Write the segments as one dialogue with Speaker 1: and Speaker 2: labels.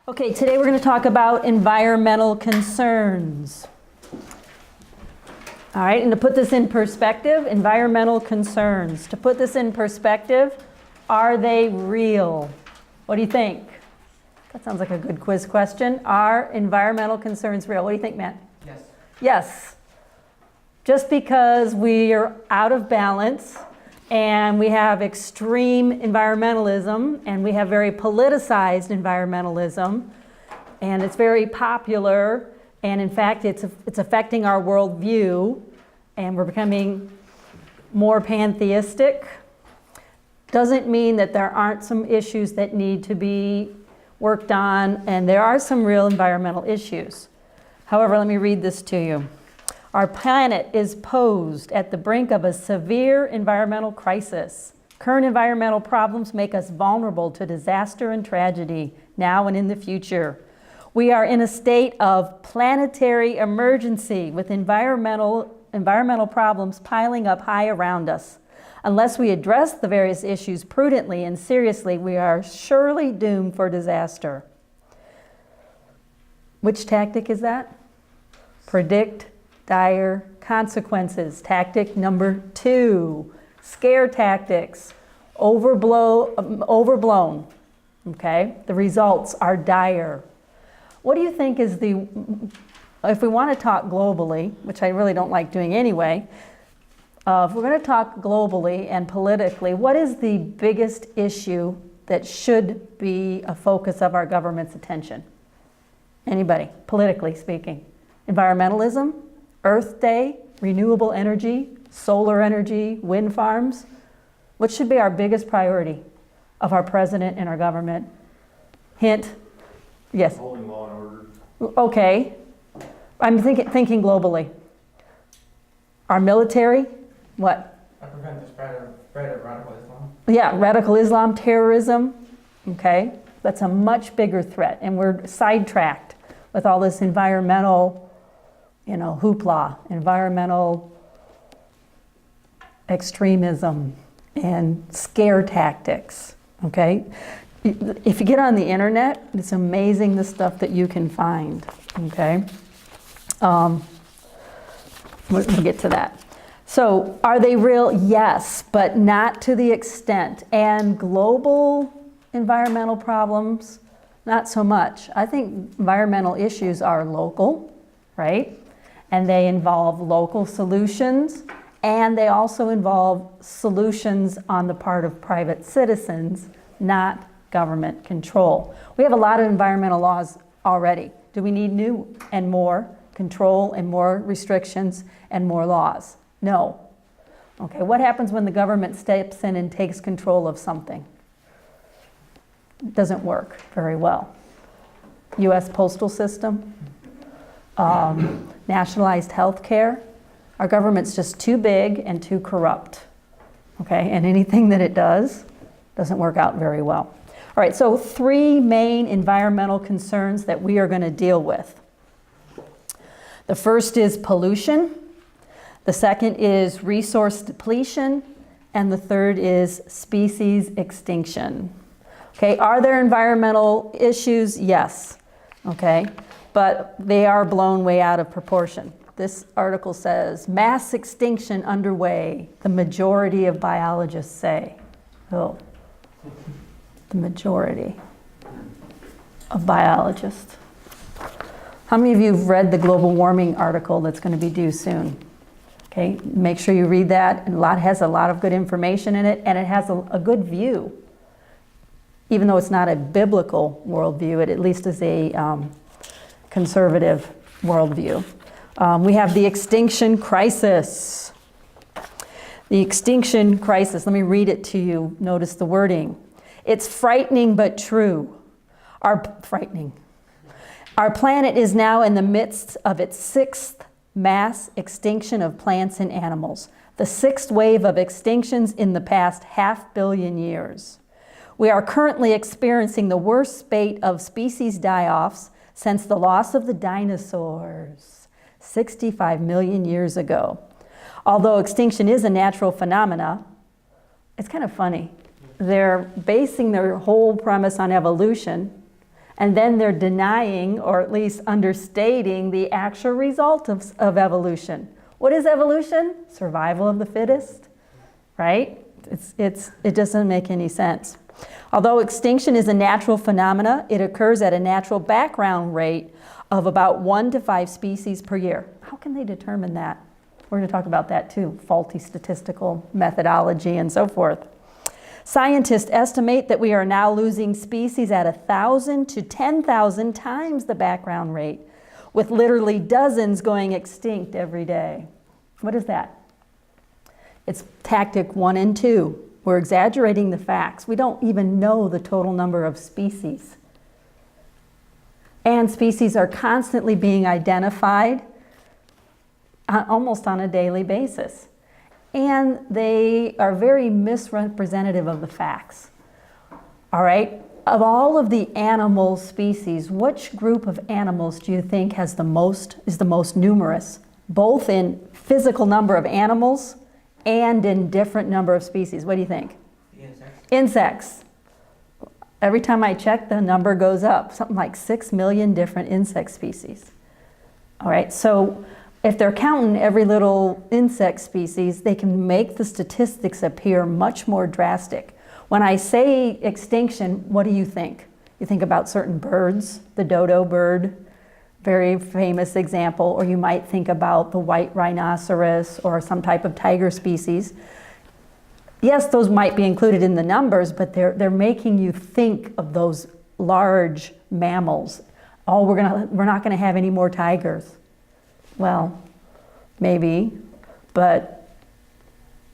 Speaker 1: Okay, today we're going to talk about environmental concerns. All right, and to put this in perspective, environmental concerns. To put this in perspective, are they real? What do you think? That sounds like a good quiz question. Are environmental concerns real? What do you think, Matt?
Speaker 2: Yes.
Speaker 1: Yes. Just because we are out of balance and we have extreme environmentalism and we have very politicized environmentalism and it's very popular and in fact it's affecting our worldview and we're becoming more pantheistic, doesn't mean that there aren't some issues that need to be worked on, and there are some real environmental issues. However, let me read this to you. Our planet is posed at the brink of a severe environmental crisis. Current environmental problems make us vulnerable to disaster and tragedy now and in the future. We are in a state of planetary emergency with environmental problems piling up high around us. Unless we address the various issues prudently and seriously, we are surely doomed for disaster. Which tactic is that? Predict dire consequences. Tactic number 2, scare tactics, overblown, okay? The results are dire. What do you think is if we want to talk globally, which I really don't like doing anyway, if we're going to talk globally and politically, what is the biggest issue that should be a focus of our government's attention? Anybody, politically speaking? Environmentalism? Earth Day, renewable energy, solar energy, wind farms. What should be our biggest priority of our president and our government? Hint, yes.
Speaker 3: Holding law and order.
Speaker 1: Okay, I'm thinking globally. Our military, what?
Speaker 2: Prevent the spread of radical Islam.
Speaker 1: Yeah, radical Islam, terrorism, okay? That's a much bigger threat, and we're sidetracked with all this environmental hoopla, environmental extremism and scare tactics, okay? If you get on the internet, it's amazing the stuff that you can find, okay? We'll get to that. So are they real? Yes, but not to the extent. And global environmental problems, not so much. I think environmental issues are local, right? And they involve local solutions, and they also involve solutions on the part of private citizens, not government control. We have a lot of environmental laws already. Do we need new and more control and more restrictions and more laws? No. Okay, what happens when the government steps in and takes control of something? It doesn't work very well. U.S. postal system, nationalized health care. Our government's just too big and too corrupt. Okay, and anything that it does doesn't work out very well. All right, so 3 main environmental concerns that we are going to deal with. The first is pollution. The second is resource depletion. And the third is species extinction. Okay, are there environmental issues? Yes. Okay, but they are blown way out of proportion. This article says, mass extinction underway, the majority of biologists say. Oh, the majority of biologists. How many of you have read the global warming article that's going to be due soon? Okay, make sure you read that. And has a lot of good information in it, and it has a good view. Even though it's not a biblical worldview, it at least is a conservative worldview. We have the extinction crisis. The extinction crisis, let me read it to you. Notice the wording. It's frightening but true. Our planet is now in the midst of its 6th mass extinction of plants and animals, the 6th wave of extinctions in the past 500 million years. We are currently experiencing the worst spate of species die-offs since the loss of the dinosaurs 65 million years ago. Although extinction is a natural phenomena, it's kind of funny. They're basing their whole premise on evolution, And then they're denying, or at least understating, the actual result of evolution. What is evolution? Survival of the fittest, right? It doesn't make any sense. Although extinction is a natural phenomena, it occurs at a natural background rate of about 1 to 5 species per year. How can they determine that? We're going to talk about that too, faulty statistical methodology and so forth. Scientists estimate that we are now losing species at 1,000 to 10,000 times the background rate, with literally dozens going extinct every day. What is that? It's tactic 1 and 2. We're exaggerating the facts. We don't even know the total number of species. And species are constantly being identified almost on a daily basis. And they are very misrepresentative of the facts. All right? Of all of the animal species, which group of animals do you think is the most numerous, both in physical number of animals and in different number of species? What do you think?
Speaker 2: Insects.
Speaker 1: Insects. Every time I check, the number goes up, something like 6 million different insect species. All right, so if they're counting every little insect species, they can make the statistics appear much more drastic. When I say extinction, what do you think? You think about certain birds, the dodo bird, very famous example, or you might think about the white rhinoceros or some type of tiger species. Yes, those might be included in the numbers, but they're making you think of those large mammals. Oh, we're not gonna have any more tigers. Well, maybe, but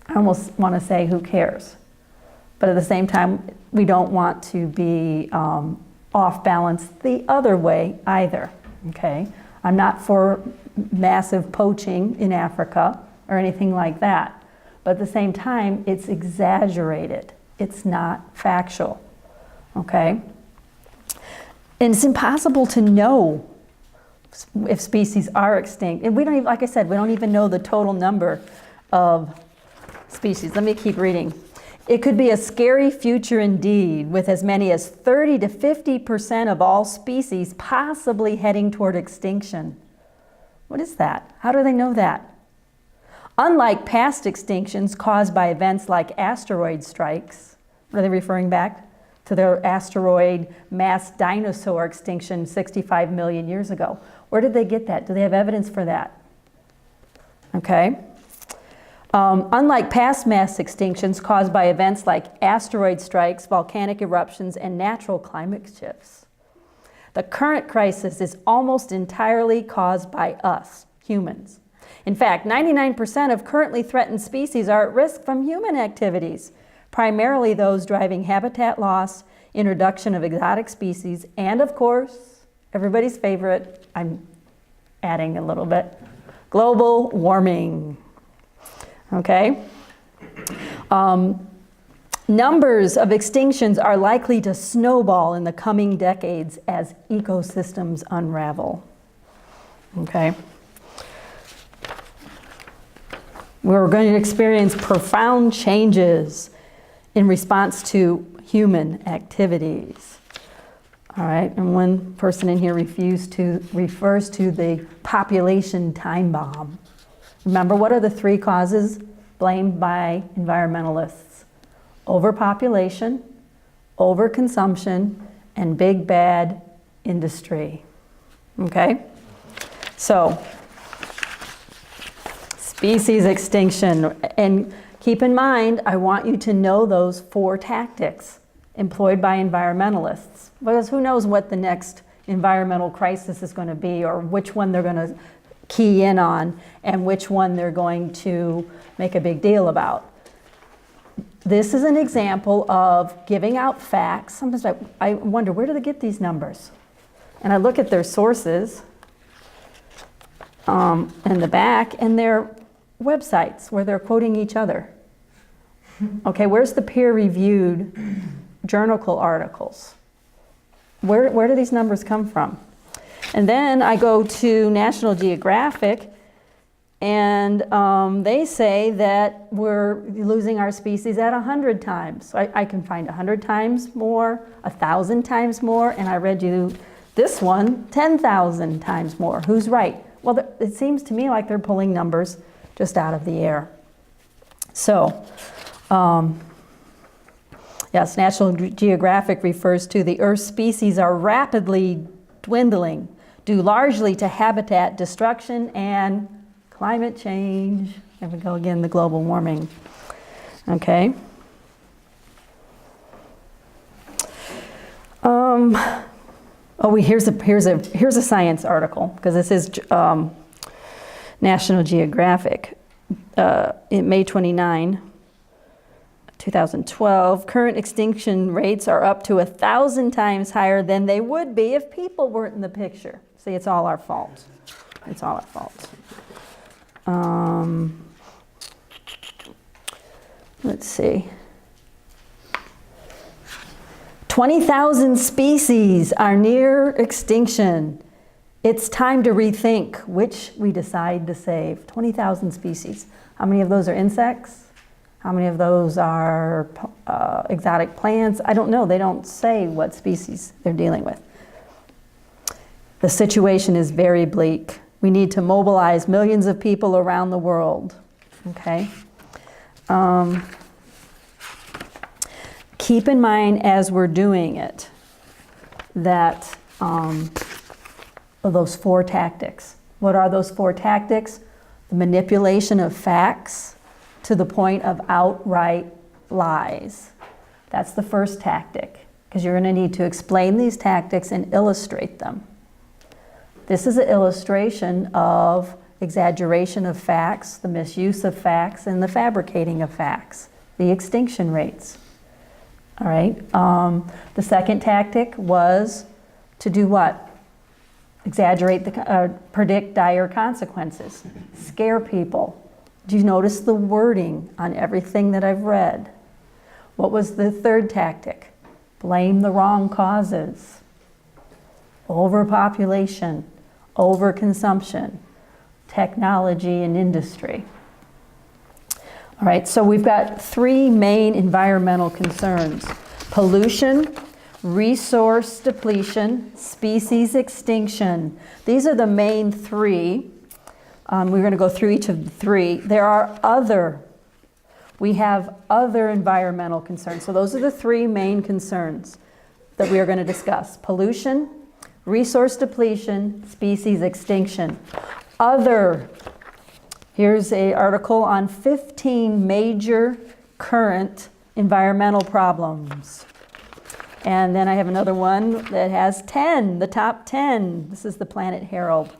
Speaker 1: I almost want to say who cares. But at the same time, we don't want to be off balance the other way either, okay? I'm not for massive poaching in Africa or anything like that. But at the same time, it's exaggerated. It's not factual, okay? And it's impossible to know if species are extinct. And we don't even, like I said, we don't even know the total number of species. Let me keep reading. It could be a scary future indeed, with as many as 30 to 50% of all species possibly heading toward extinction. What is that? How do they know that? Unlike past extinctions caused by events like asteroid strikes, what are they referring back to? Their asteroid mass dinosaur extinction 65 million years ago. Where did they get that? Do they have evidence for that? Okay. Unlike past mass extinctions caused by events like asteroid strikes, volcanic eruptions, and natural climate shifts, the current crisis is almost entirely caused by us, humans. In fact, 99% of currently threatened species are at risk from human activities, primarily those driving habitat loss, introduction of exotic species, and of course, everybody's favorite, I'm adding a little bit, global warming. Okay? Numbers of extinctions are likely to snowball in the coming decades as ecosystems unravel. Okay? We're going to experience profound changes in response to human activities. All right, and one person in here refers to the population time bomb. Remember, what are the 3 causes blamed by environmentalists? Overpopulation, overconsumption, and big bad industry. Okay? So, species extinction. And keep in mind, I want you to know those 4 tactics employed by environmentalists. Because who knows what the next environmental crisis is going to be, or which one they're going to key in on, and which one they're going to make a big deal about. This is an example of giving out facts. Sometimes I wonder, where do they get these numbers? And I look at their sources in the back, and their websites where they're quoting each other. Okay, where's the peer-reviewed journal articles? Where do these numbers come from? And then I go to National Geographic, And they say that we're losing our species at 100 times. So I can find 100 times more, 1,000 times more, and I read you this one 10,000 times more. Who's right? Well, it seems to me like they're pulling numbers just out of the air. So, yes, National Geographic refers to the Earth's species are rapidly dwindling due largely to habitat destruction and climate change. There we go again, the global warming. Okay. Here's a science article, because this is National Geographic. In May 29, 2012, current extinction rates are up to 1,000 times higher than they would be if people weren't in the picture. See, it's all our fault. It's all our fault. Let's see. 20,000 species are near extinction. It's time to rethink which we decide to save. 20,000 species. How many of those are insects? How many of those are exotic plants? I don't know. They don't say what species they're dealing with. The situation is very bleak. We need to mobilize millions of people around the world. Okay? Keep in mind as we're doing it that those 4 tactics. What are those 4 tactics? The manipulation of facts to the point of outright lies. That's the first tactic, because you're going to need to explain these tactics and illustrate them. This is an illustration of exaggeration of facts, the misuse of facts, and the fabricating of facts, the extinction rates. All right. The second tactic was to do what? Exaggerate, predict dire consequences, scare people. Do you notice the wording on everything that I've read? What was the third tactic? Blame the wrong causes. Overpopulation, overconsumption, technology and industry. All right, so we've got 3 main environmental concerns: pollution, resource depletion, species extinction. These are the main 3. We're going to go through each of the 3. We have other environmental concerns. So those are the 3 main concerns that we are going to discuss: pollution, resource depletion, species extinction. Other. Here's an article on 15 major current environmental problems. And then I have another one that has 10, the top 10. This is the Planet Herald.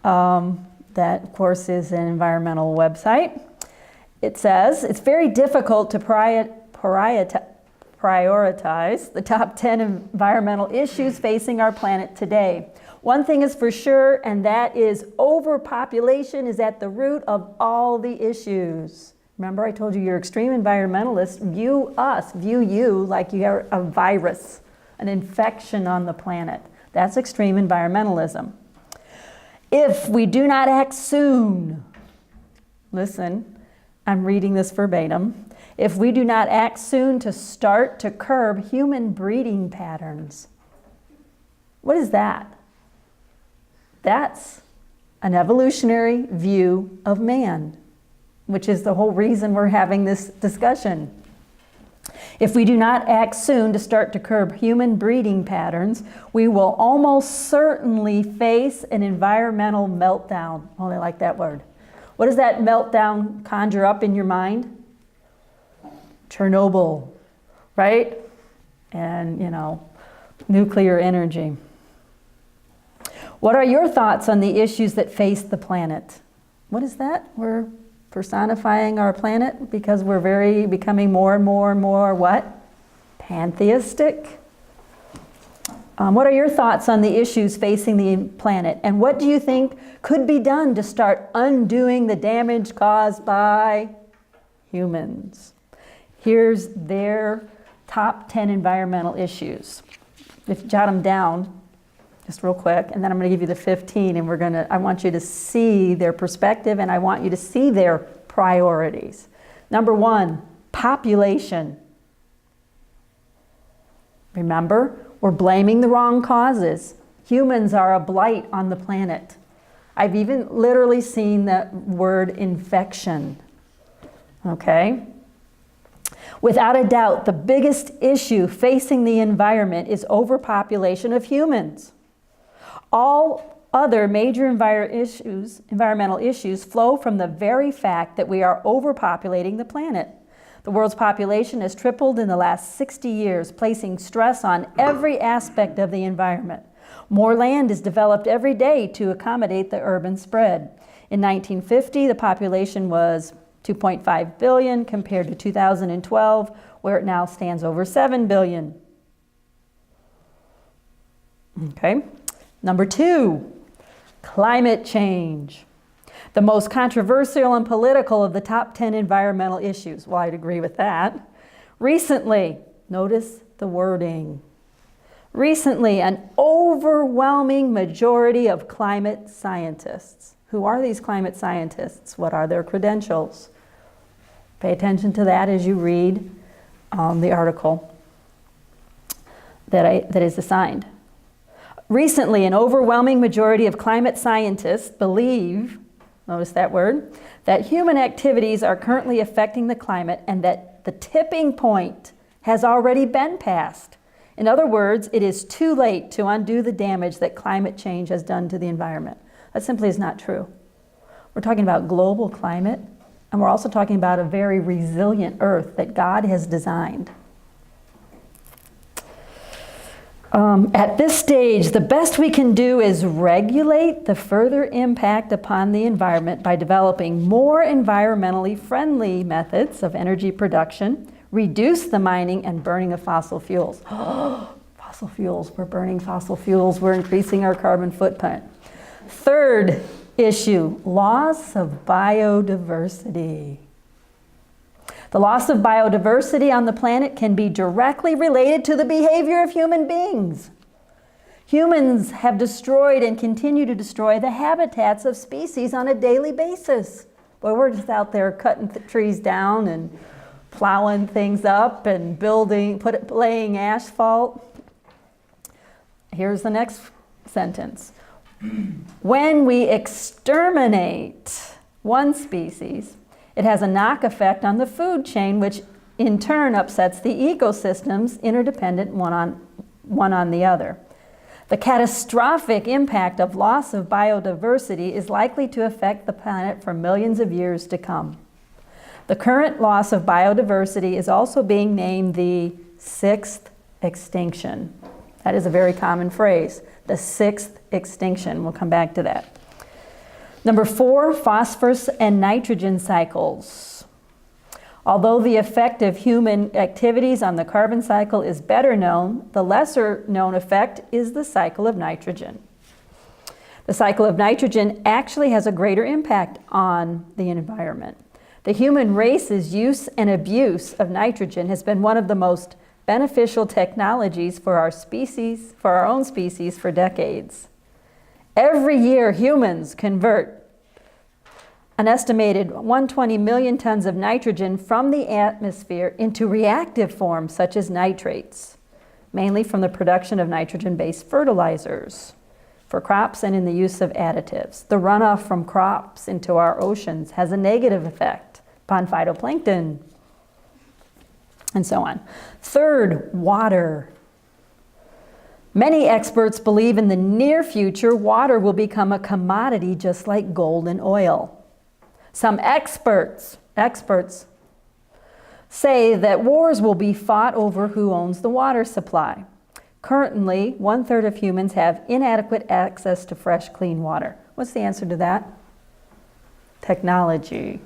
Speaker 1: That, of course, is an environmental website. It says, it's very difficult to prioritize the top 10 environmental issues facing our planet today. One thing is for sure, and that is overpopulation is at the root of all the issues. Remember, I told you you're extreme environmentalists view you like you're a virus, an infection on the planet. That's extreme environmentalism. If we do not act soon, listen, I'm reading this verbatim. If we do not act soon to start to curb human breeding patterns. What is that? That's an evolutionary view of man, which is the whole reason we're having this discussion. If we do not act soon to start to curb human breeding patterns, we will almost certainly face an environmental meltdown. Oh, I like that word. What does that meltdown conjure up in your mind? Chernobyl, right? And, nuclear energy. What are your thoughts on the issues that face the planet? What is that? We're personifying our planet because we're becoming more and more and more what? Pantheistic? What are your thoughts on the issues facing the planet? And what do you think could be done to start undoing the damage caused by humans? Here's their top 10 environmental issues. If you jot them down, just real quick, and then I'm going to give you the 15, and I want you to see their perspective, and I want you to see their priorities. Number 1, population. Remember, we're blaming the wrong causes. Humans are a blight on the planet. I've even literally seen that word infection. Okay? Without a doubt, the biggest issue facing the environment is overpopulation of humans. All other major environmental issues flow from the very fact that we are overpopulating the planet. The world's population has tripled in the last 60 years, placing stress on every aspect of the environment. More land is developed every day to accommodate the urban spread. In 1950, the population was 2.5 billion compared to 2012, where it now stands over 7 billion. Okay. Number 2, climate change. The most controversial and political of the top 10 environmental issues. Well, I'd agree with that. Recently, notice the wording. Recently, an overwhelming majority of climate scientists. Who are these climate scientists? What are their credentials? Pay attention to that as you read the article that is assigned. Recently, an overwhelming majority of climate scientists believe, notice that word, that human activities are currently affecting the climate and that the tipping point has already been passed. In other words, it is too late to undo the damage that climate change has done to the environment. That simply is not true. We're talking about global climate, and we're also talking about a very resilient earth that God has designed. At this stage, the best we can do is regulate the further impact upon the environment by developing more environmentally friendly methods of energy production, reduce the mining and burning of fossil fuels. Fossil fuels, we're burning fossil fuels, we're increasing our carbon footprint. Third issue, loss of biodiversity. The loss of biodiversity on the planet can be directly related to the behavior of human beings. Humans have destroyed and continue to destroy the habitats of species on a daily basis. Boy, we're just out there cutting trees down and plowing things up and laying asphalt. Here's the next sentence. When we exterminate one species, it has a knock effect on the food chain, which in turn upsets the ecosystems interdependent one on the other. The catastrophic impact of loss of biodiversity is likely to affect the planet for millions of years to come. The current loss of biodiversity is also being named the sixth extinction. That is a very common phrase, the sixth extinction. We'll come back to that. Number 4, phosphorus and nitrogen cycles. Although the effect of human activities on the carbon cycle is better known, the lesser known effect is the cycle of nitrogen. The cycle of nitrogen actually has a greater impact on the environment. The human race's use and abuse of nitrogen has been one of the most beneficial technologies for our species, for our own species, for decades. Every year, humans convert an estimated 120 million tons of nitrogen from the atmosphere into reactive forms such as nitrates, mainly from the production of nitrogen-based fertilizers for crops and in the use of additives. The runoff from crops into our oceans has a negative effect upon phytoplankton, and so on. Third, water. Many experts believe in the near future, water will become a commodity just like gold and oil. Some experts say that wars will be fought over who owns the water supply. Currently, 1/3 of humans have inadequate access to fresh, clean water. What's the answer to that? Technology.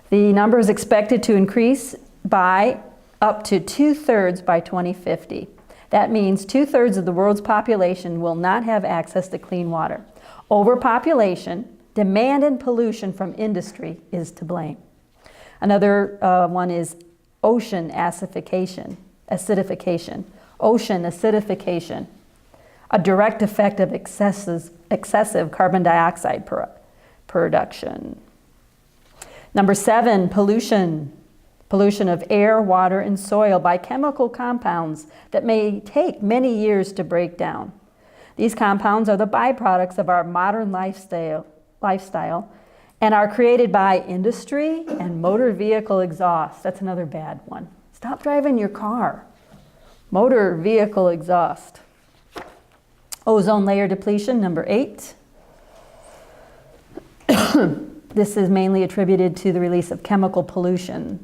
Speaker 1: The number is expected to increase by up to 2/3 by 2050. That means 2/3 of the world's population will not have access to clean water. Overpopulation, demand, and pollution from industry is to blame. Another one is ocean acidification. Ocean acidification. a direct effect of excessive carbon dioxide production. Number 7, pollution. Pollution of air, water, and soil by chemical compounds that may take many years to break down. These compounds are the byproducts of our modern lifestyle and are created by industry and motor vehicle exhaust. That's another bad one. Stop driving your car. Motor vehicle exhaust. Ozone layer depletion, number 8. This is mainly attributed to the release of chemical pollution.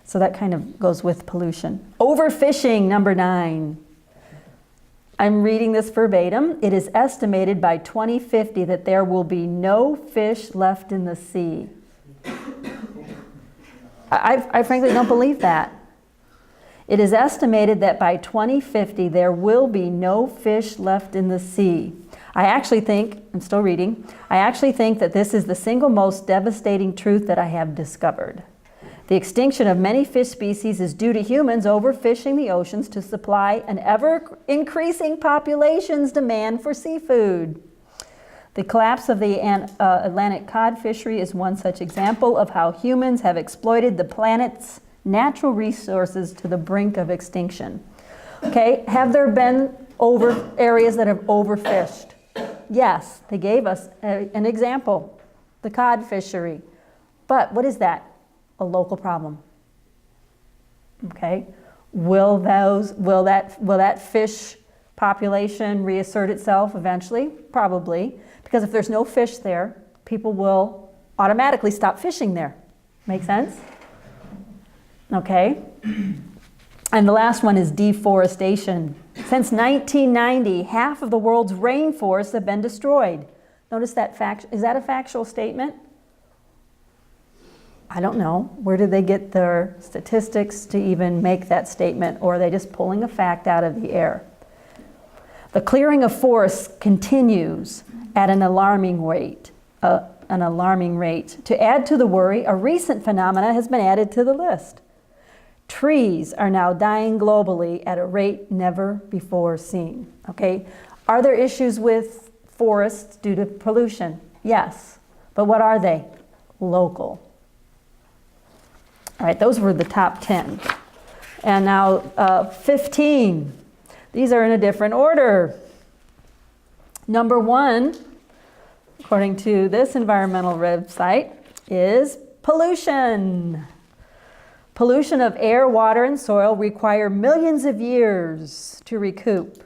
Speaker 1: So that kind of goes with pollution. Overfishing, number 9. I'm reading this verbatim. It is estimated by 2050 that there will be no fish left in the sea. I frankly don't believe that. It is estimated that by 2050 there will be no fish left in the sea. I actually think, I'm still reading, I actually think that this is the single most devastating truth that I have discovered. The extinction of many fish species is due to humans overfishing the oceans to supply an ever-increasing population's demand for seafood. The collapse of the Atlantic cod fishery is one such example of how humans have exploited the planet's natural resources to the brink of extinction. Okay, have there been areas that have overfished? Yes, they gave us an example, the cod fishery. But what is that? A local problem. Okay, will that fish population reassert itself eventually? Probably, because if there's no fish there, people will automatically stop fishing there. Make sense? Okay. And the last one is deforestation. Since 1990, half of the world's rainforests have been destroyed. Notice that fact. Is that a factual statement? I don't know. Where did they get their statistics to even make that statement, or are they just pulling a fact out of the air? The clearing of forests continues at an alarming rate. To add to the worry, a recent phenomena has been added to the list. Trees are now dying globally at a rate never before seen. Okay? Are there issues with forests due to pollution? Yes. But what are they? Local. All right, those were the top 10. And now 15. These are in a different order. Number 1, according to this environmental website, is pollution. Pollution of air, water, and soil require millions of years to recoup.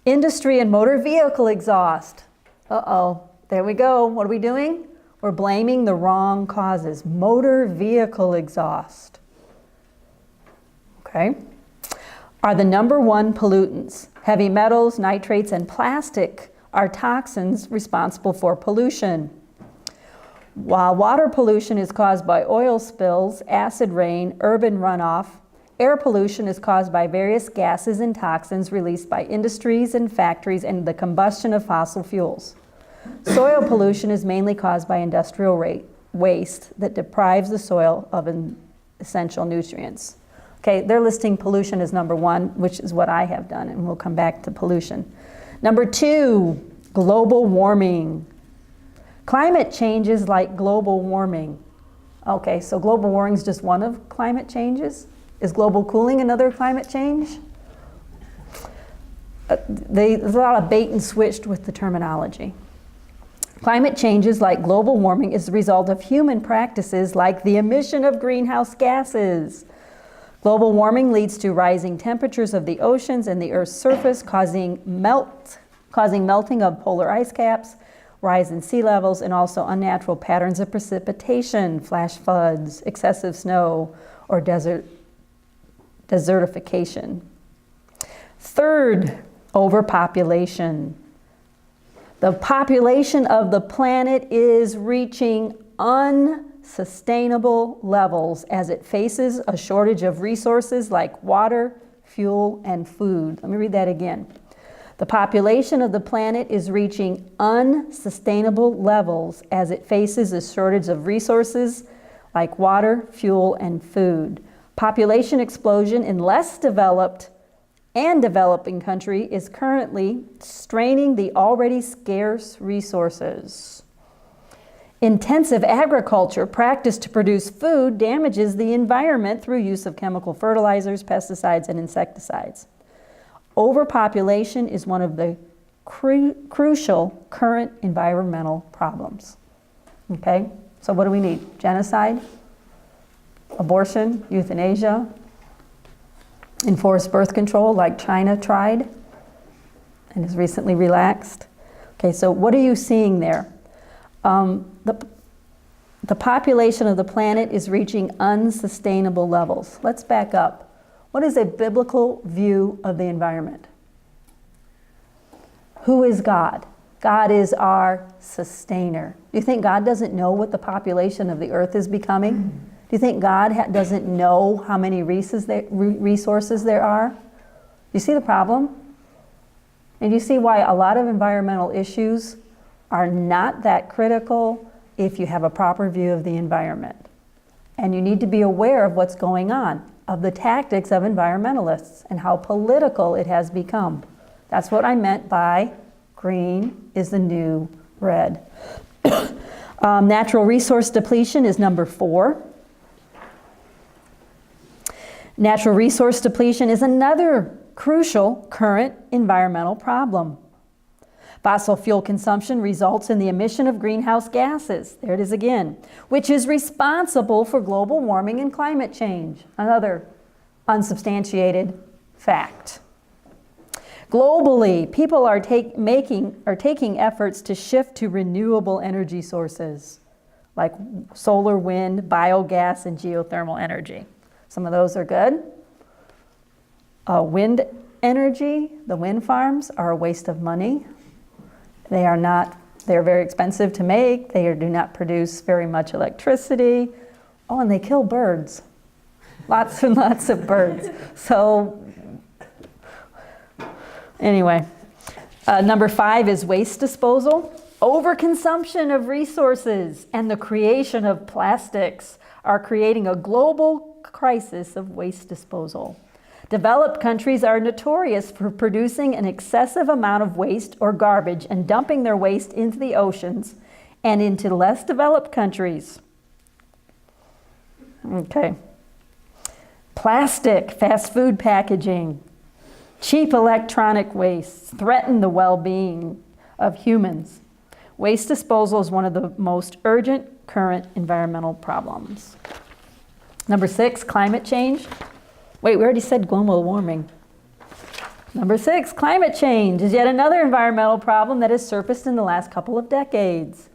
Speaker 1: Industry and motor vehicle exhaust. Uh-oh, there we go. What are we doing? We're blaming the wrong causes. Motor vehicle exhaust. Okay. Are the number 1 pollutants. Heavy metals, nitrates, and plastic are toxins responsible for pollution. While water pollution is caused by oil spills, acid rain, urban runoff, air pollution is caused by various gases and toxins released by industries and factories and the combustion of fossil fuels. Soil pollution is mainly caused by industrial waste that deprives the soil of essential nutrients. Okay, they're listing pollution as number 1, which is what I have done, and we'll come back to pollution. Number 2, global warming. Climate change is like global warming. Okay, so global warming is just one of climate changes? Is global cooling another climate change? There's a lot of bait and switched with the terminology. Climate changes like global warming is the result of human practices like the emission of greenhouse gases. Global warming leads to rising temperatures of the oceans and the Earth's surface, causing melting of polar ice caps, rise in sea levels, and also unnatural patterns of precipitation, flash floods, excessive snow, or desertification. Third, overpopulation. The population of the planet is reaching unsustainable levels as it faces a shortage of resources like water, fuel, and food. Let me read that again. The population of the planet is reaching unsustainable levels as it faces a shortage of resources like water, fuel, and food. Population explosion in less developed and developing country is currently straining the already scarce resources. Intensive agriculture practiced to produce food damages the environment through use of chemical fertilizers, pesticides, and insecticides. Overpopulation is one of the crucial current environmental problems. Okay, so what do we need? Genocide, abortion, euthanasia, enforced birth control like China tried and has recently relaxed. Okay, so what are you seeing there? The population of the planet is reaching unsustainable levels. Let's back up. What is a biblical view of the environment? Who is God? God is our sustainer. Do you think God doesn't know what the population of the earth is becoming? Do you think God doesn't know how many resources there are? Do you see the problem? And you see why a lot of environmental issues are not that critical if you have a proper view of the environment. And you need to be aware of what's going on, of the tactics of environmentalists and how political it has become. That's what I meant by green is the new red. Natural resource depletion is number 4. Natural resource depletion is another crucial current environmental problem. Fossil fuel consumption results in the emission of greenhouse gases, there it is again, which is responsible for global warming and climate change, another unsubstantiated fact. Globally, people are taking efforts to shift to renewable energy sources like solar, wind, biogas, and geothermal energy. Some of those are good. Wind energy, the wind farms are a waste of money. They're very expensive to make. They do not produce very much electricity. Oh, and they kill birds. Lots and lots of birds. So anyway, number 5 is waste disposal. Overconsumption of resources and the creation of plastics are creating a global crisis of waste disposal. Developed countries are notorious for producing an excessive amount of waste or garbage and dumping their waste into the oceans and into less developed countries. Okay. Plastic, fast food packaging, cheap electronic waste threaten the well-being of humans. Waste disposal is one of the most urgent current environmental problems. Number 6, climate change. Wait, we already said global warming. Number 6, climate change is yet another environmental problem that has surfaced in the last couple of decades.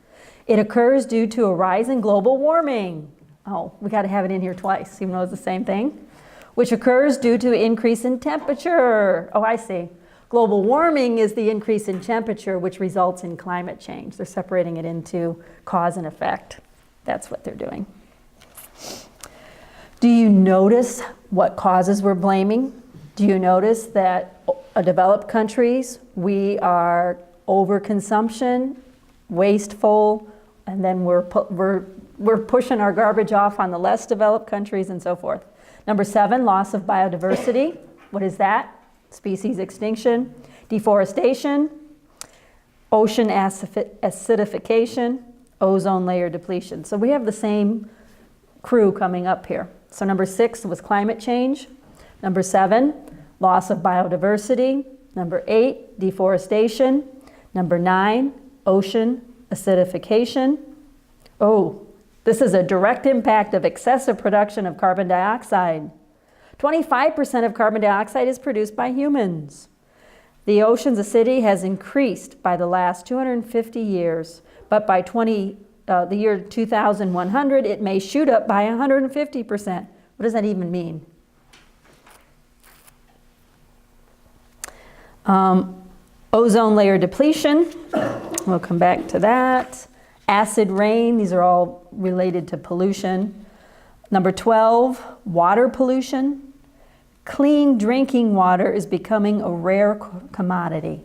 Speaker 1: It occurs due to a rise in global warming. Oh, we got to have it in here twice, even though it's the same thing. Which occurs due to increase in temperature. Oh, I see. Global warming is the increase in temperature, which results in climate change. They're separating it into cause and effect. That's what they're doing. Do you notice what causes we're blaming? Do you notice that developed countries, we are overconsumption, wasteful, and then we're pushing our garbage off on the less developed countries and so forth. Number 7, loss of biodiversity. What is that? Species extinction, deforestation, ocean acidification, ozone layer depletion. So we have the same crew coming up here. So number 6 was climate change. Number 7, loss of biodiversity. Number 8, deforestation. Number 9, ocean acidification. Oh, this is a direct impact of excessive production of carbon dioxide. 25% of carbon dioxide is produced by humans. The ocean's acidity has increased by the last 250 years, but by the year 2100, it may shoot up by 150%. What does that even mean? Ozone layer depletion, we'll come back to that. Acid rain, these are all related to pollution. Number 12, water pollution. Clean drinking water is becoming a rare commodity.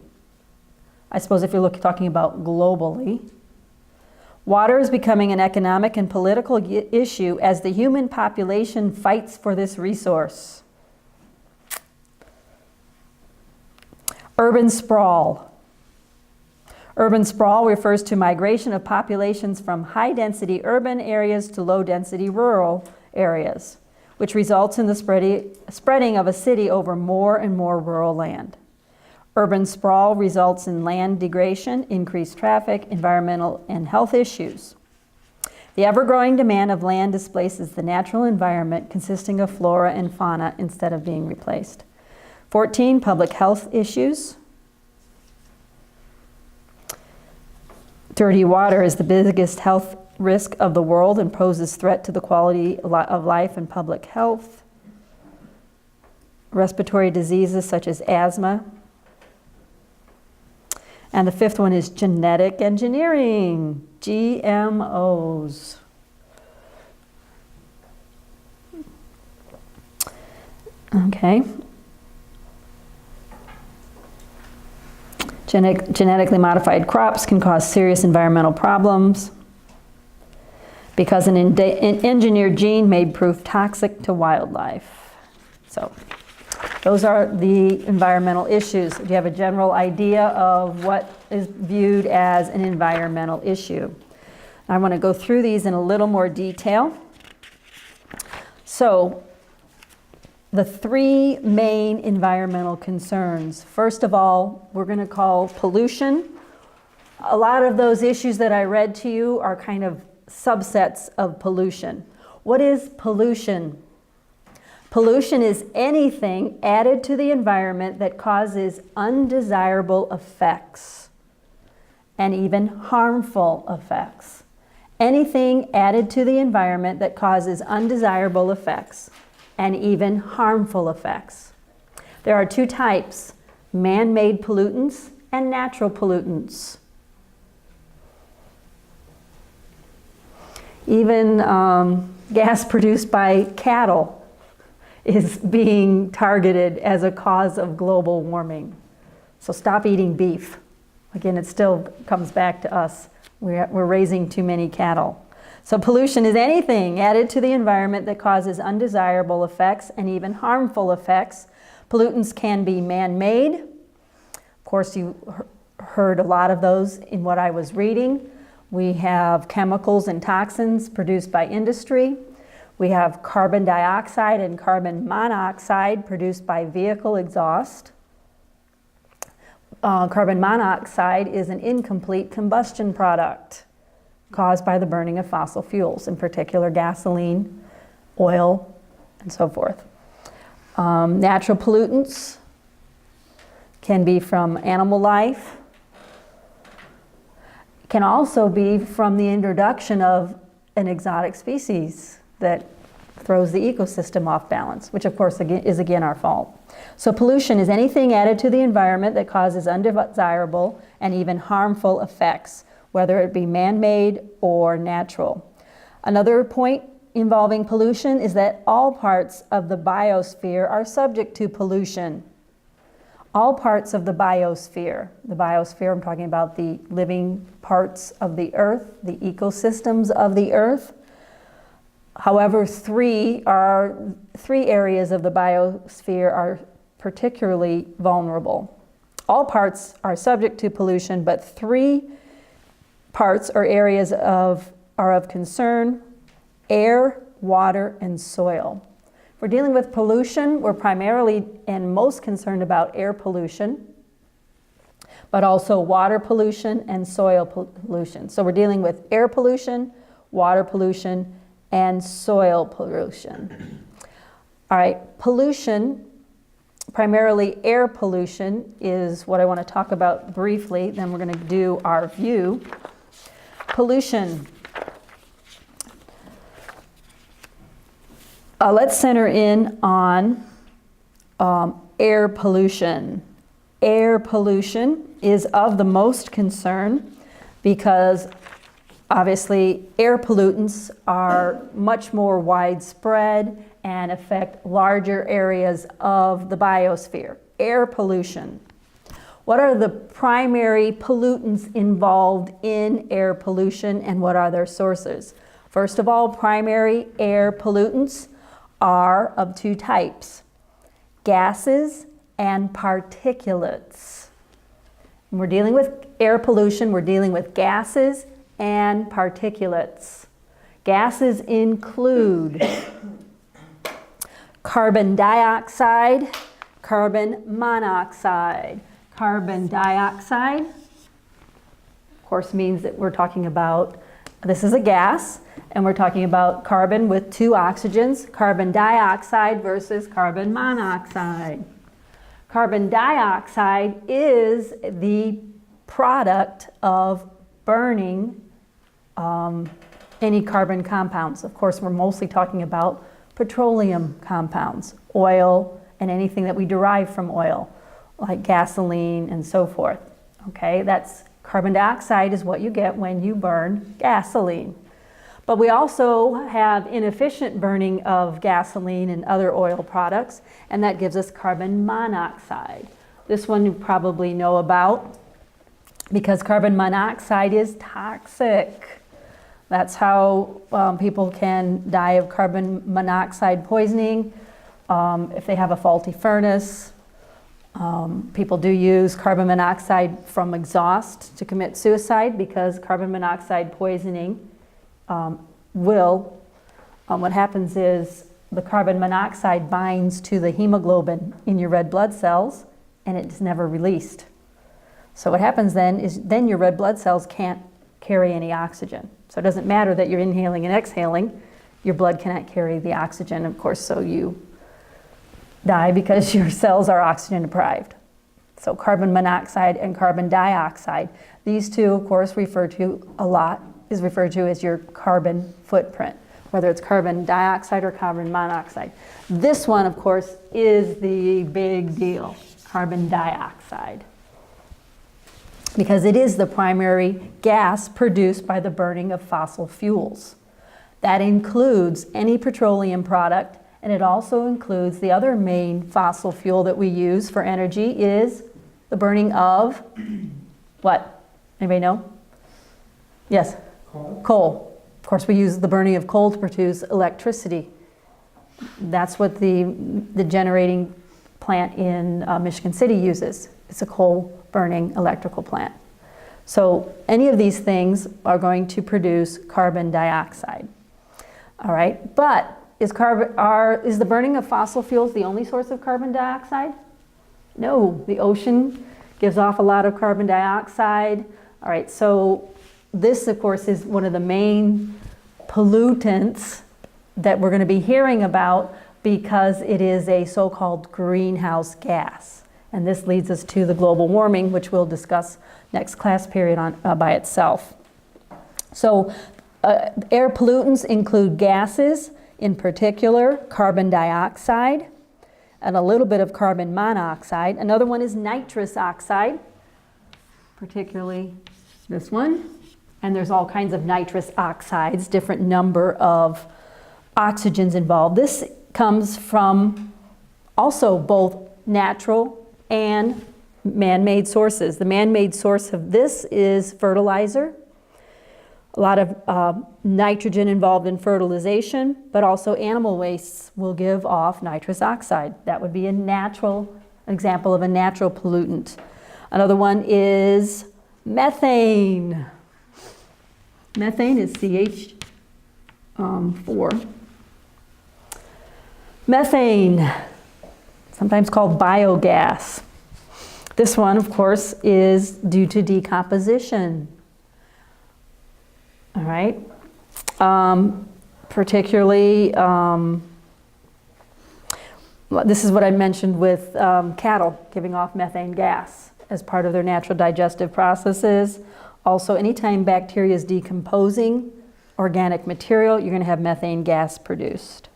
Speaker 1: I suppose if you're talking about globally. Water is becoming an economic and political issue as the human population fights for this resource. Urban sprawl. Urban sprawl refers to migration of populations from high-density urban areas to low-density rural areas, which results in the spreading of a city over more and more rural land. Urban sprawl results in land degradation, increased traffic, environmental and health issues. The ever-growing demand of land displaces the natural environment consisting of flora and fauna instead of being replaced. 14, public health issues. Dirty water is the biggest health risk of the world and poses threat to the quality of life and public health. Respiratory diseases such as asthma. And the 5th one is genetic engineering, GMOs. Okay. Genetically modified crops can cause serious environmental problems because an engineered gene may prove toxic to wildlife. So those are the environmental issues. Do you have a general idea of what is viewed as an environmental issue? I want to go through these in a little more detail. So the 3 main environmental concerns. First of all, we're going to call pollution. A lot of those issues that I read to you are kind of subsets of pollution. What is pollution? Pollution is anything added to the environment that causes undesirable effects and even harmful effects. Anything added to the environment that causes undesirable effects and even harmful effects. There are 2 types, man-made pollutants and natural pollutants. Even gas produced by cattle is being targeted as a cause of global warming. So stop eating beef. Again, it still comes back to us. We're raising too many cattle. So pollution is anything added to the environment that causes undesirable effects and even harmful effects. Pollutants can be man-made. Of course, you heard a lot of those in what I was reading. We have chemicals and toxins produced by industry. We have carbon dioxide and carbon monoxide produced by vehicle exhaust. Carbon monoxide is an incomplete combustion product caused by the burning of fossil fuels, in particular gasoline, oil, and so forth. Natural pollutants can be from animal life, can also be from the introduction of an exotic species that throws the ecosystem off balance, which of course is again our fault. So pollution is anything added to the environment that causes undesirable and even harmful effects, whether it be man-made or natural. Another point involving pollution is that all parts of the biosphere are subject to pollution. All parts of the biosphere, I'm talking about the living parts of the earth, the ecosystems of the earth. However, 3 areas of the biosphere are particularly vulnerable. All parts are subject to pollution, but 3 parts or areas are of concern: air, water, and soil. If we're dealing with pollution, we're primarily and most concerned about air pollution, but also water pollution and soil pollution. So we're dealing with air pollution, water pollution, and soil pollution. All right, pollution, primarily air pollution, is what I want to talk about briefly. Then we're going to do our view. Pollution. Let's center in on air pollution. Air pollution is of the most concern because obviously air pollutants are much more widespread and affect larger areas of the biosphere. Air pollution. What are the primary pollutants involved in air pollution and what are their sources? First of all, primary air pollutants are of 2 types: gases and particulates. When we're dealing with air pollution, we're dealing with gases and particulates. Gases include carbon dioxide, carbon monoxide. Carbon dioxide, of course, means that we're talking about, this is a gas, and we're talking about carbon with 2 oxygens, carbon dioxide versus carbon monoxide. Carbon dioxide is the product of burning any carbon compounds. Of course, we're mostly talking about petroleum compounds, oil, and anything that we derive from oil, like gasoline and so forth. Okay, that's carbon dioxide is what you get when you burn gasoline. But we also have inefficient burning of gasoline and other oil products, and that gives us carbon monoxide. This one you probably know about because carbon monoxide is toxic. That's how people can die of carbon monoxide poisoning if they have a faulty furnace. People do use carbon monoxide from exhaust to commit suicide because carbon monoxide poisoning what happens is the carbon monoxide binds to the hemoglobin in your red blood cells and it's never released. So what happens then is then your red blood cells can't carry any oxygen. So it doesn't matter that you're inhaling and exhaling, your blood cannot carry the oxygen, of course, so you die because your cells are oxygen deprived. So carbon monoxide and carbon dioxide, these two, of course, is referred to as your carbon footprint, whether it's carbon dioxide or carbon monoxide. This one, of course, is the big deal, carbon dioxide, because it is the primary gas produced by the burning of fossil fuels. That includes any petroleum product, and it also includes the other main fossil fuel that we use for energy is the burning of what? Anybody know? Yes? Coal. Of course, we use the burning of coal to produce electricity. That's what the generating plant in Michigan City uses. It's a coal burning electrical plant. So any of these things are going to produce carbon dioxide. All right, but is the burning of fossil fuels the only source of carbon dioxide? No, the ocean gives off a lot of carbon dioxide. All right, so this, of course, is one of the main pollutants that we're going to be hearing about because it is a so-called greenhouse gas. And this leads us to the global warming, which we'll discuss next class period on by itself. So air pollutants include gases, in particular carbon dioxide, and a little bit of carbon monoxide. Another one is nitrous oxide, particularly this one. And there's all kinds of nitrous oxides, different number of oxygens involved. This comes from also both natural and man-made sources. The man-made source of this is fertilizer. A lot of nitrogen involved in fertilization, but also animal wastes will give off nitrous oxide. That would be an example of a natural pollutant. Another one is methane. Methane is CH4. Methane, sometimes called biogas. This one, of course, is due to decomposition. All right. Particularly, this is what I mentioned with cattle giving off methane gas as part of their natural digestive processes. Also, anytime bacteria is decomposing organic material, you're going to have methane gas produced.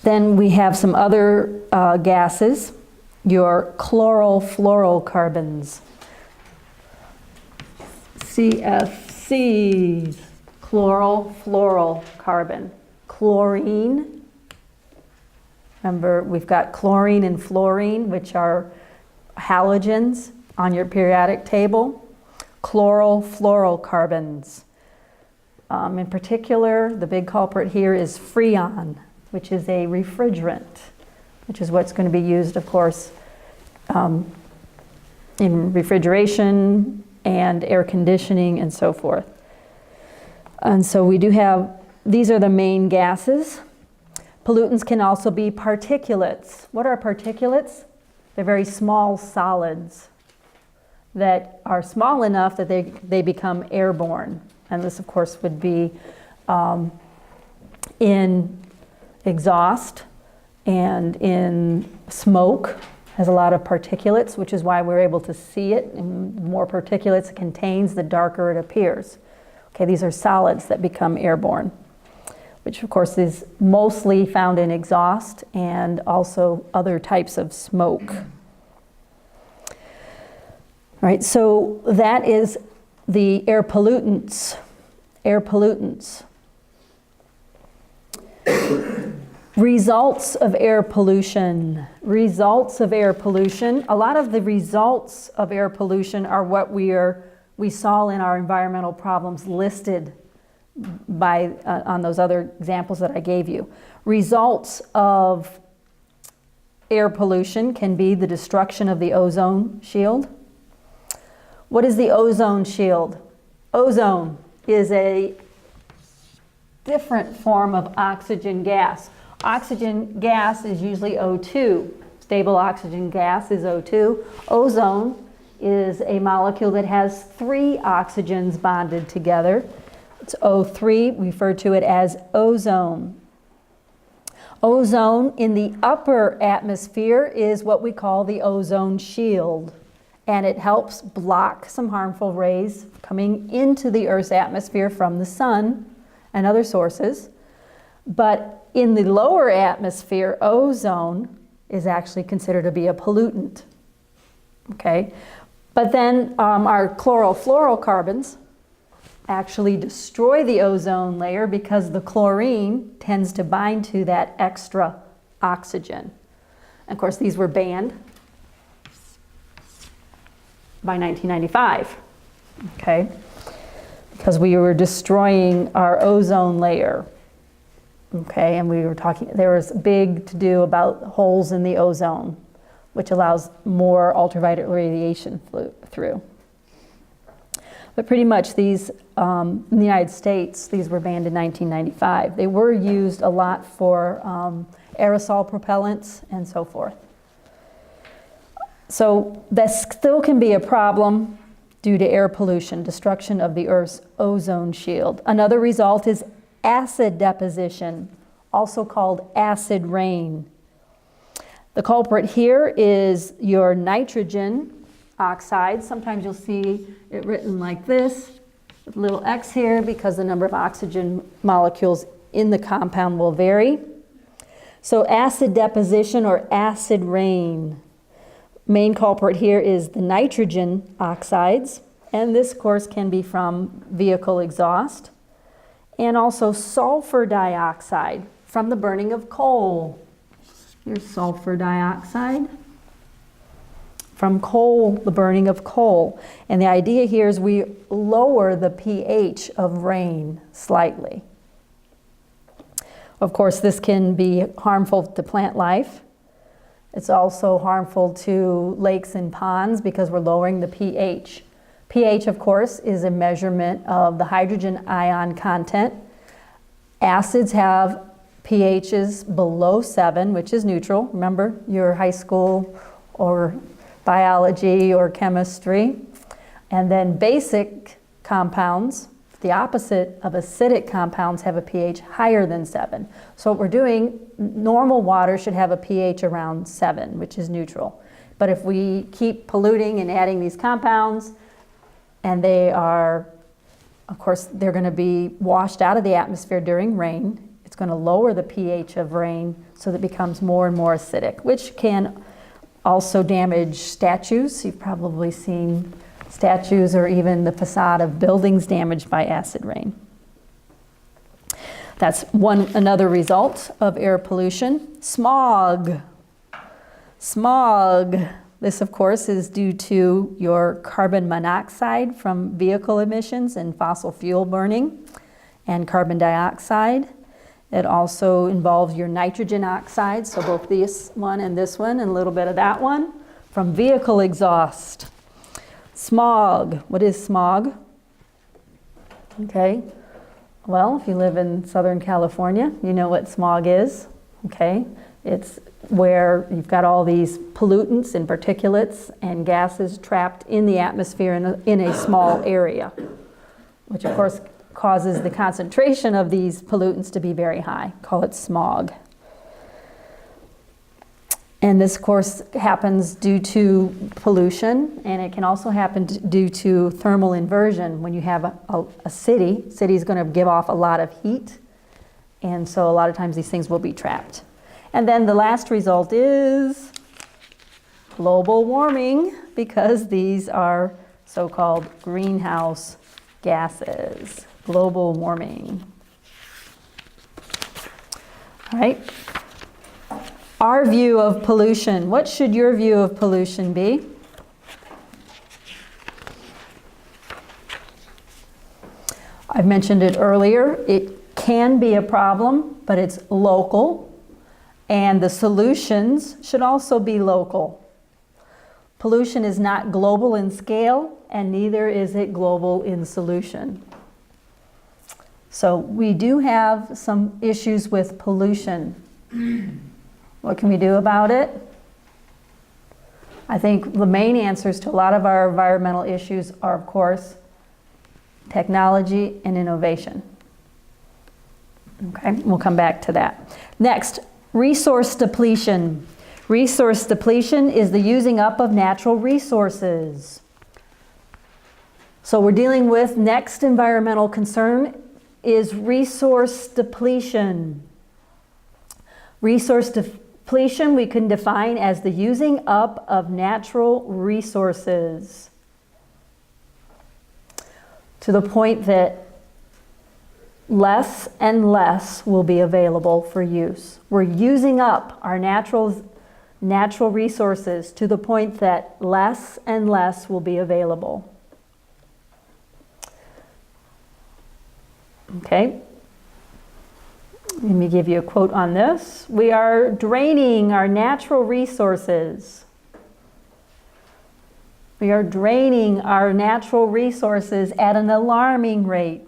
Speaker 1: Then we have some other gases, your chlorofluorocarbons, CFCs, chlorofluorocarbon. Chlorine. Remember, we've got chlorine and fluorine, which are halogens on your periodic table. Chlorofluorocarbons. In particular, the big culprit here is Freon, which is a refrigerant, which is what's going to be used, of course, in refrigeration and air conditioning and so forth. And so we do have, these are the main gases. Pollutants can also be particulates. What are particulates? They're very small solids that are small enough that they become airborne. And this, of course, would be in exhaust and in smoke. Has a lot of particulates, which is why we're able to see it. And the more particulates it contains, the darker it appears. Okay, these are solids that become airborne, which of course is mostly found in exhaust and also other types of smoke. All right, so that is the air pollutants. Air pollutants. Results of air pollution. Results of air pollution. A lot of the results of air pollution are what we saw in our environmental problems listed by on those other examples that I gave you. Results of air pollution can be the destruction of the ozone shield. What is the ozone shield? Ozone is a different form of oxygen gas. Oxygen gas is usually O2. Stable oxygen gas is O2. Ozone is a molecule that has 3 oxygens bonded together. It's O3, we refer to it as ozone. Ozone in the upper atmosphere is what we call the ozone shield, and it helps block some harmful rays coming into the Earth's atmosphere from the sun and other sources. But in the lower atmosphere, ozone is actually considered to be a pollutant. Okay? But then our chlorofluorocarbons actually destroy the ozone layer because the chlorine tends to bind to that extra oxygen. And of course, these were banned by 1995, okay? Because we were destroying our ozone layer, okay? And we were talking, there was big to do about holes in the ozone, which allows more ultraviolet radiation through. But pretty much these, in the United States, these were banned in 1995. They were used a lot for aerosol propellants and so forth. So that still can be a problem due to air pollution, destruction of the Earth's ozone shield. Another result is acid deposition, also called acid rain. The culprit here is your nitrogen oxides. Sometimes you'll see it written like this, with a little X here, because the number of oxygen molecules in the compound will vary. So acid deposition or acid rain. Main culprit here is the nitrogen oxides, and this, of course, can be from vehicle exhaust, and also sulfur dioxide from the burning of coal. Here's sulfur dioxide from coal, the burning of coal. And the idea here is we lower the pH of rain slightly. Of course, this can be harmful to plant life. It's also harmful to lakes and ponds because we're lowering the pH. pH, of course, is a measurement of the hydrogen ion content. Acids have pHs below 7, which is neutral. Remember your high school or biology or chemistry. And then basic compounds, the opposite of acidic compounds, have a pH higher than 7. So what we're doing, normal water should have a pH around 7, which is neutral. But if we keep polluting and adding these compounds, and they are, of course, they're going to be washed out of the atmosphere during rain, it's going to lower the pH of rain so that it becomes more and more acidic, which can also damage statues. You've probably seen statues or even the facade of buildings damaged by acid rain. That's another result of air pollution. Smog. Smog. This, of course, is due to your carbon monoxide from vehicle emissions and fossil fuel burning. and carbon dioxide. It also involves your nitrogen oxide, so both this one and a little bit of that one, from vehicle exhaust. Smog. What is smog? Okay. Well, if you live in Southern California, you know what smog is. Okay. It's where you've got all these pollutants and particulates and gases trapped in the atmosphere in a small area, which of course causes the concentration of these pollutants to be very high. Call it smog. And this, of course, happens due to pollution, and it can also happen due to thermal inversion. When you have a city is going to give off a lot of heat, and so a lot of times these things will be trapped. And then the last result is global warming, because these are so-called greenhouse gases. Global warming. All right. Our view of pollution. What should your view of pollution be? I've mentioned it earlier. It can be a problem, but it's local. And the solutions should also be local. Pollution is not global in scale, and neither is it global in solution. So we do have some issues with pollution. What can we do about it? I think the main answers to a lot of our environmental issues are, of course, technology and innovation. Okay, we'll come back to that. Next, resource depletion. Resource depletion is the using up of natural resources. So we're dealing with next environmental concern is resource depletion. Resource depletion we can define as the using up of natural resources to the point that less and less will be available for use. We're using up our natural resources to the point that less and less will be available. Okay. Let me give you a quote on this. We are draining our natural resources. We are draining our natural resources at an alarming rate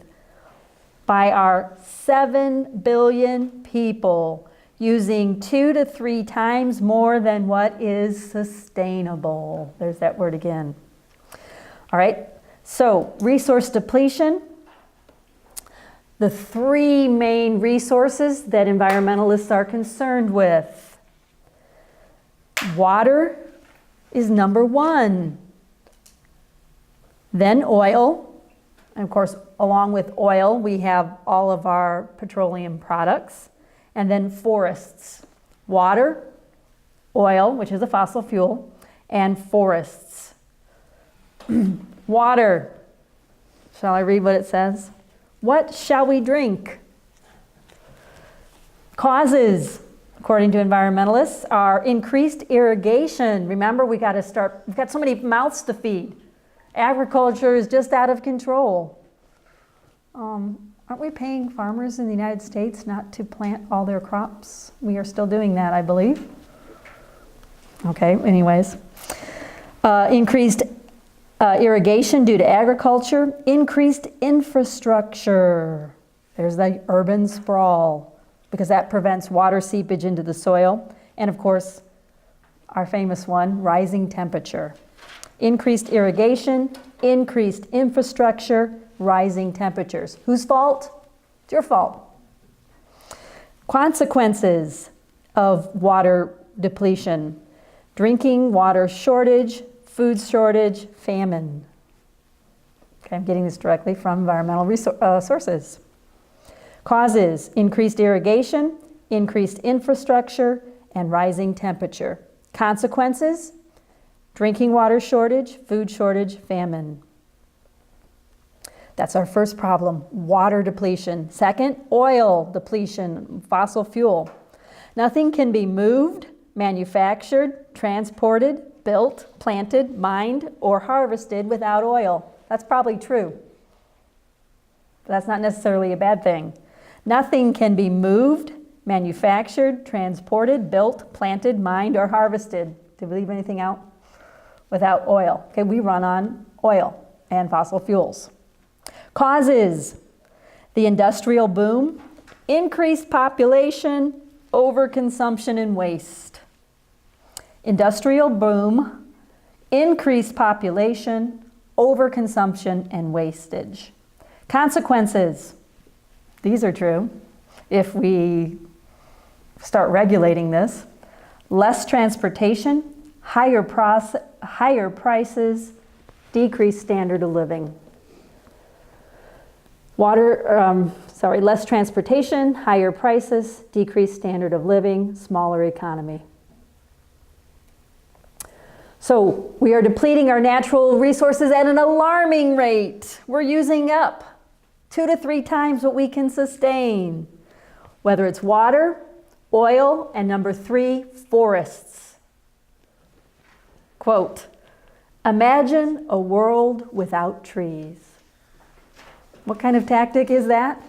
Speaker 1: by our 7 billion people using 2 to 3 times more than what is sustainable. There's that word again. All right, so resource depletion. The 3 main resources that environmentalists are concerned with. Water is number 1. Then oil. And of course, along with oil, we have all of our petroleum products. And then forests. Water, oil, which is a fossil fuel, and forests. Water. Shall I read what it says? What shall we drink? Causes, according to environmentalists, are increased irrigation. Remember, we've got so many mouths to feed. Agriculture is just out of control. Aren't we paying farmers in the United States not to plant all their crops? We are still doing that, I believe. Okay, anyways. Increased irrigation due to agriculture, increased infrastructure. There's the urban sprawl, because that prevents water seepage into the soil. And of course, our famous one, rising temperature. Increased irrigation, increased infrastructure, rising temperatures. Whose fault? It's your fault. Consequences of water depletion. Drinking water shortage, food shortage, famine. Okay, I'm getting this directly from environmental sources. Causes: increased irrigation, increased infrastructure, and rising temperature. Consequences: drinking water shortage, food shortage, famine. That's our first problem, water depletion. Second, oil depletion, fossil fuel. Nothing can be moved, manufactured, transported, built, planted, mined, or harvested without oil. That's probably true. but that's not necessarily a bad thing. Nothing can be moved, manufactured, transported, built, planted, mined, or harvested. Did we leave anything out? Without oil. Okay, we run on oil and fossil fuels. Causes: the industrial boom, increased population, overconsumption, and waste. Industrial boom, increased population, overconsumption, and wastage. Consequences: these are true if we start regulating this. Less transportation, higher prices, decreased standard of living. Less transportation, higher prices, decreased standard of living, smaller economy. So we are depleting our natural resources at an alarming rate. We're using up 2 to 3 times what we can sustain, whether it's water, oil, and number 3, forests. Quote, imagine a world without trees. What kind of tactic is that?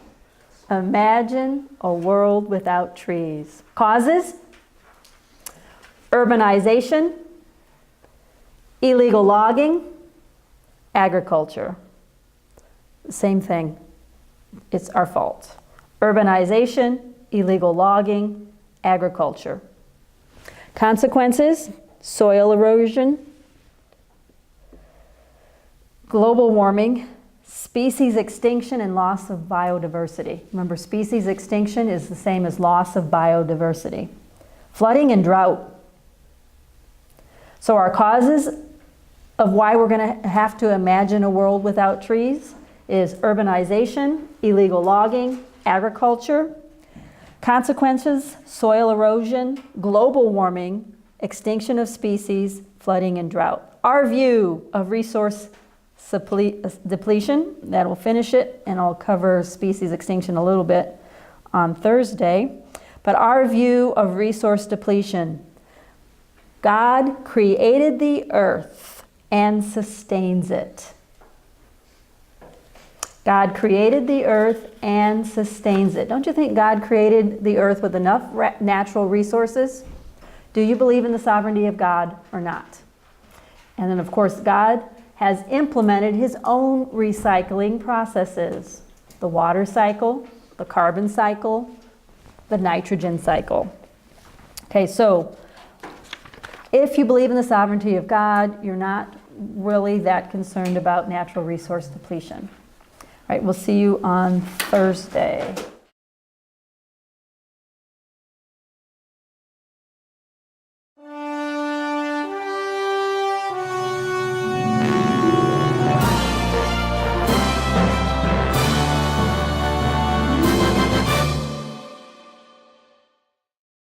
Speaker 1: Imagine a world without trees. Causes: urbanization, illegal logging, agriculture. Same thing. It's our fault. Urbanization, illegal logging, agriculture. Consequences: soil erosion, global warming, species extinction, and loss of biodiversity. Remember, species extinction is the same as loss of biodiversity. Flooding and drought. So our causes of why we're going to have to imagine a world without trees is urbanization, illegal logging, agriculture. Consequences: soil erosion, global warming, extinction of species, flooding and drought. Our view of resource depletion, that will finish it, and I'll cover species extinction a little bit on Thursday. But our view of resource depletion: God created the earth and sustains it. God created the earth and sustains it. Don't you think God created the earth with enough natural resources? Do you believe in the sovereignty of God or not? And then, of course, God has implemented his own recycling processes: the water cycle, the carbon cycle, the nitrogen cycle. Okay, so if you believe in the sovereignty of God, you're not really that concerned about natural resource depletion. All right, we'll see you on Thursday.